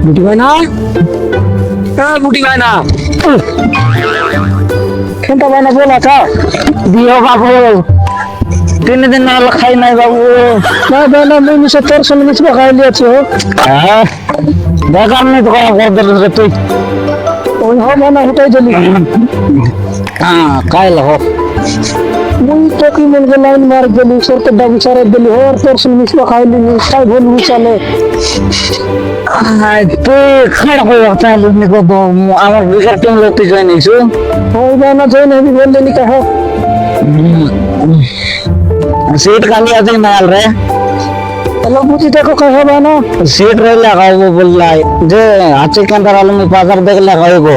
बुटी भाई ना बुटी भाई ना खेलता भाई ना बोला था दियो बाबू 3 दिन ना खाई नहीं बाबू ना बना मैं 1700 मिनट में खा लिया छो हां देखा नहीं तो कर दे रे तू ओए हो मना हटाई जल्दी हां काय लो मुई तो की मन के लाइन मार गेली सर के डब सारे दिली हो और 1700 मिनट में खा ली काय बोल चले हां तो खड़ा हो जाता है लोग को तो আমার বিকার টিম লোক তুই জয়েন হইছো हो ना जॉइन अभी बोल लेनी कहा सीट खाली आज ही माल रहे हेलो मुझे देखो कहो बाना सीट रह लगा वो बोल रहा है जे आचे के अंदर आलू में बाजार देख लगा वो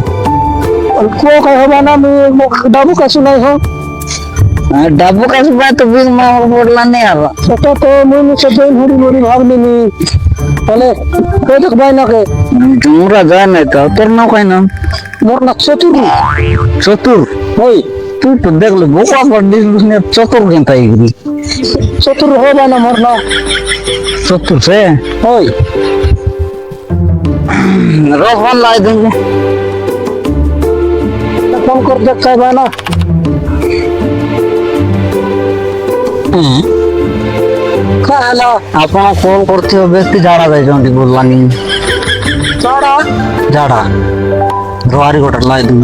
को कहो बाना मैं डाबू का सुनाई हो डाबू का बात तो भी मैं बोलना नहीं आ रहा छोटा तो मुझे से जॉइन होरी मोरी भाग लेनी पहले कोई देख भाई ना के तुमरा जान है तो तेरा नाम क्या नाम मोर ना चतुर ओए तू तो देख ले बोका पर उसने चतुर घंटा ही चतुर हो जाना मरना चतुर से ओए रोज फोन ला देंगे फोन कर देख काय बाना खाला आपन कॉल करते हो व्यक्ति जाड़ा दे जोंडी बोलवानी जाड़ा रोवारी गोटर ला दूं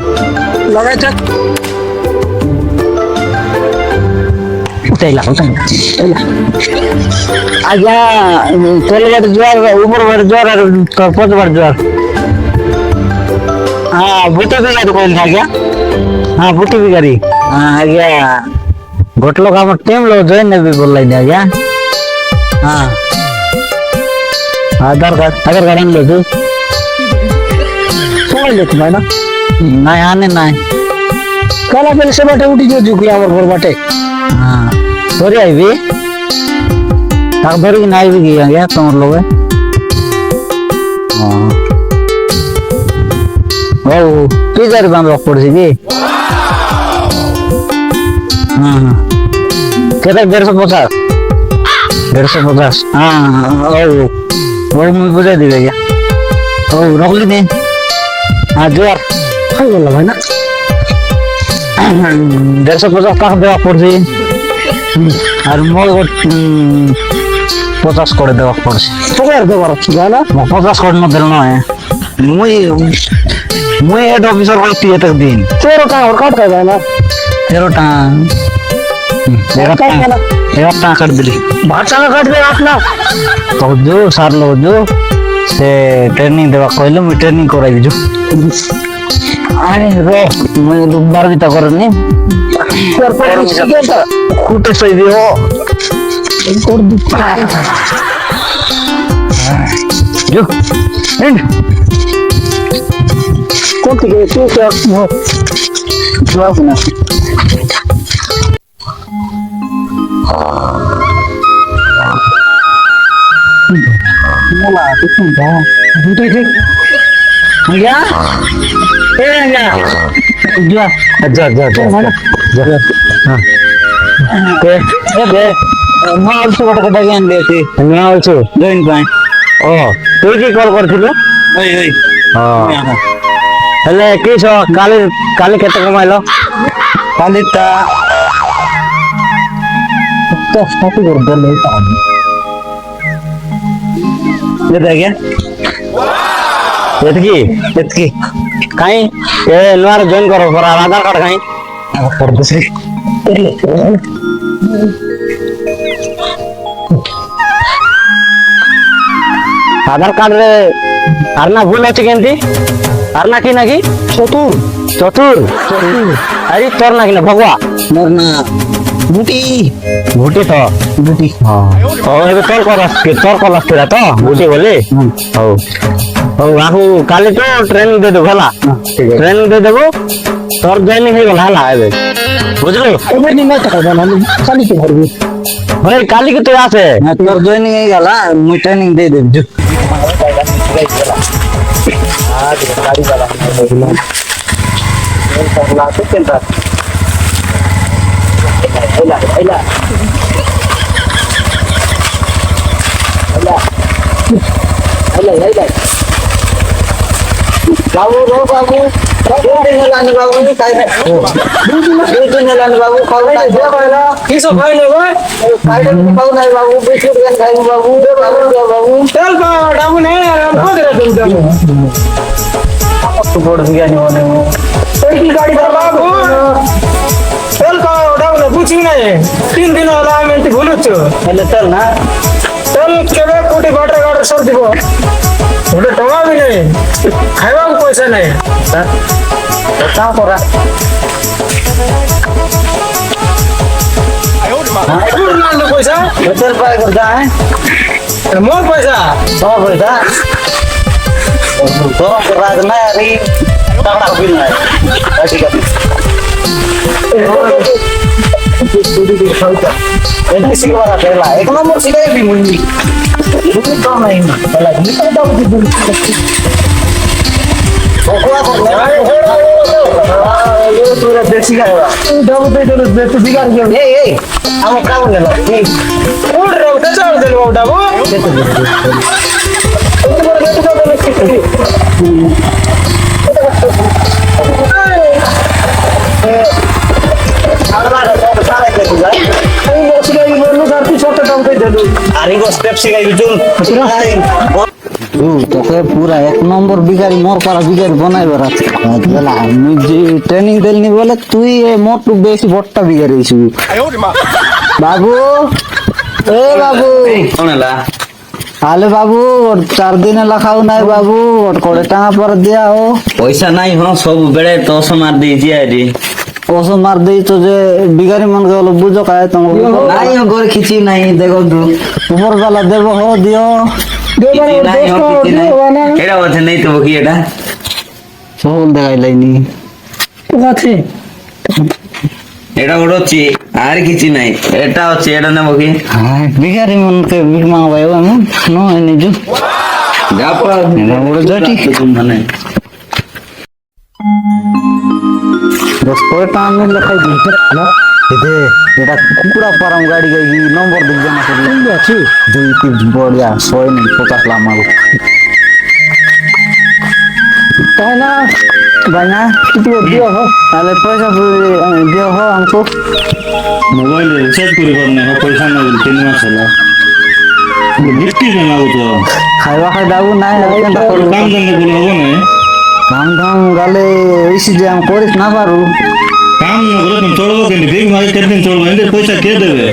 लगा चक उठैला आजा कोलगेट ज्वार ऊपर वर ज्वार और पच वर ज्वार हां बूटी भी गाड़ी कोल था क्या हां बूटी भी गाड़ी हां आजा गोटलो का हम टीम लो जॉइन ने भी बोल लाई आजा हां आधार कार्ड ले दो सोल ले तुम्हारा ना नहीं आने नहीं कल अपन से बाटे उठी जो जुकला और घर बाटे हां थोड़ी आई भी ताक धरी नहीं भी गया क्या तुम लोग हां ओ पिजर बांध रख पड़ जी हां कितना 150 हां ओ मुझे बुझा दी भैया ओ रख ली नहीं हाँ जोर खाई बोला भाई ना 150 টাকা দেওয়া পড়ছে আর মই 50 করে দেওয়া পড়ছে তোকে আর দেওয়ার আছে না 50 করে না দিল না মই হেড অফিসার বলে 30 টাকা দিন 13 টাকা और काट कर ना 13 টাকা 13 টাকা काट दिली 12 টাকা काट दे अपना तो जो सार लो जो से ट्रेनिंग देवा कहले मैं ट्रेनिंग कराई जो अरे रो मैं रुबार भी तो करनी कुटे सही दियो कर दी जो एंड कौन के तू क्या जवाब ना मोला तो सुन जा दूटे के क्या ए क्या जा जा जा जा हां के ए बे मैं also what कटा ज्ञान देती मैं also join point ओ तू की कॉल करथिलो ओई ओई हां हेले किसो काली काली केते कमाइलो काली ता तो स्टॉप कर दे ले ये देखिए इतकी कहीं ये लोअर जॉइन करो पर आधार कार्ड कहीं कर दूसरी आधार कार्ड रे आरना भूल আছে কেনতি आरना কি নাকি চতুর আরে তোর নাকি না ভগवा মোর না বুটি তো বুটি हां ओ एबे तोर करस केरा तो बुटी बोले हो आखु काले तो ट्रेनिंग दे दो हला ट्रेनिंग दे देबो तोर जॉइनिंग हे गला हला एबे बुझलो एबे नहीं ना तक हम खाली के भरबी ওই কালি কে তুই আছে তোর জয়েনিং হয়ে গেল মুই ট্রেনিং দিয়ে দেব যু গাড়ি वाला बाबू रो बाबू लाने बाबू काय लाने बाबू खाऊ काय पहिला किसो खाई ले भाई काय खाऊ नाही बाबू बिस्कुट गन खाई बाबू बाबू चल बा डाबू नाही आराम को दे तुम तो बोर्ड बियानी होने की गाड़ी कर बाबू चल का डाबू ने पूछी नहीं 3 दिन होला मैं तो भूलु छु हेले चल ना चल केबे कोटी वाटर गार्डर सर दिबो ওটা টাকা भी नहीं खाइबा को पैसा नहीं तो काम करा दूर ना लो पैसा चल पाए करता है मोर पैसा तो पैसा तो करा ना अरे टाका बिल नहीं ठीक है किसी को वाला पहला एक नंबर सिलाई भी मुझे तो नहीं पहला नहीं तो ये पूरा देसी का है डबल पे तो देसी बिगाड़ गया ए हम क्या बोल रहे हैं उड़ रहे हो तो चल दे लो डबो তোকে পুরা এক নম্বর বিগাড়ি মোর পাড়া বিগাড়ি বানাইবার আছে মুই যে ট্রেনিং দেলনি বলে তুই মোটু বেশি বড়টা বিগাড়ি হইছু বাবু এ বাবু কোনলা আলে বাবু 4 দিন এলা খাও নাই বাবু 20 টাকা পর দিয়াও পয়সা নাই হ সব বেড়ে তো মার দিয়েছি আরে ওসব মার দেই তো যে বিগাড়ি মন গেল বুঝো কায় তোমার নাই ঘরে কিছু নাই দেখো তো উপর বেলা দেব হ দিও এটা বলছে নেই তো কি এটা সবল দেখাই লাইনি আছে এটা হচ্ছে আর কিছু নাই এটা হচ্ছে এটা নেবো কি বিগাড়ি মনকে বিগ মাংবাই আমি নো নিজু গাপা এটা বড় জটি মানে 10 টাকা আমি লেখাই দিই না এটা কুকুরা ফার্ম গাড়ি গাই নম্বর দিবে না সব আছে 2 3 বড়িয়া 100 নেই 50 লাখ মারো তাই না ভাই না কিছু দিও হো তাহলে পয়সা দিও হো আমকো মোবাইল রিচার্জ করি করনে পয়সা না 3 মাস হলো গিফটি না তো খাইবা খাই দাও নাই কেনটা করব কাম জানলে বলে হবে না কাম ধাম গালে ওইসি যে আম করিস না পারু কাম না করে তুমি চলবো কেন বিগ মার্কেট কেদিন চলবো এতে পয়সা কে দেবে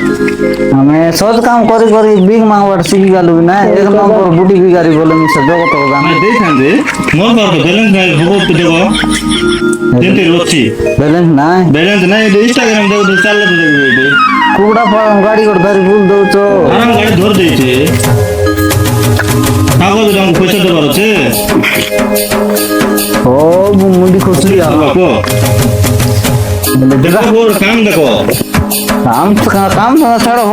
আমি সব কাম করি করি বিগ মাংবার শিখি গেলু না এক নম্বর বুটি বিগারি বলে মিছে জগত জানা আমি দেখান দে মোর পার তো ব্যালেন্স নাই খবর তো দেবো দিতে রচ্ছি ব্যালেন্স নাই ব্যালেন্স নাই ইনস্টাগ্রাম দেখো তো চাললে তো দেখবে এটা কুকুড়া ফার্ম গাড়ি করে ধরি ভুল দৌছ আরাম গাড়ি ধর দিয়েছে কাগজ রঙ পয়সা দেবার আছে ও মুন্ডি খুশি বাবা দেখো ওর কাম দেখো কাম ছাড়ো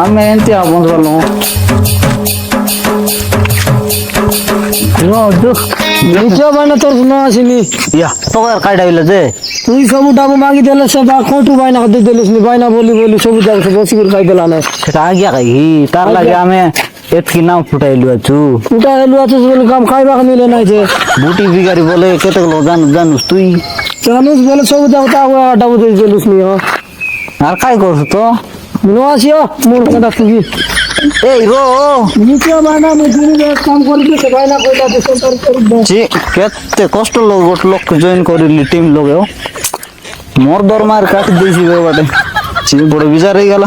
আমি এনতি বন্ধ করলাম নিচে বাইনা তোর শুনো আসিনি ইয়া তোর কাইডা হইলে যে তুই সবু ডাবু মাগি দিলে সব কোটু বাইনা দিয়ে দিলিস নি বাইনা বলি বলি সবু জায়গা বসি করে খাই দিলা না সেটা আগিয়া খাই তার লাগে আমি এতকি নাম ফুটাইলু আছু ফুটাইলু আছু বলে কাম খাইবা নিলে নাই যে বুটি বিগারি বলে কেতে গলো জানুস তুই জানুস বলে সবু জায়গা ডাবু দিয়ে দিলিস নি আর কাই করছ তো নো আসিও মোর কথা তুই এই রো নিচে বানা মজুরি কাম করবি সে বাইনা কইলা তো সরকার করব জি কেতে কষ্ট লোক জয়েন করিলি টিম লোগেও মোর দরমার কাট দিছি বাটে জি বড় বিচার হই গেল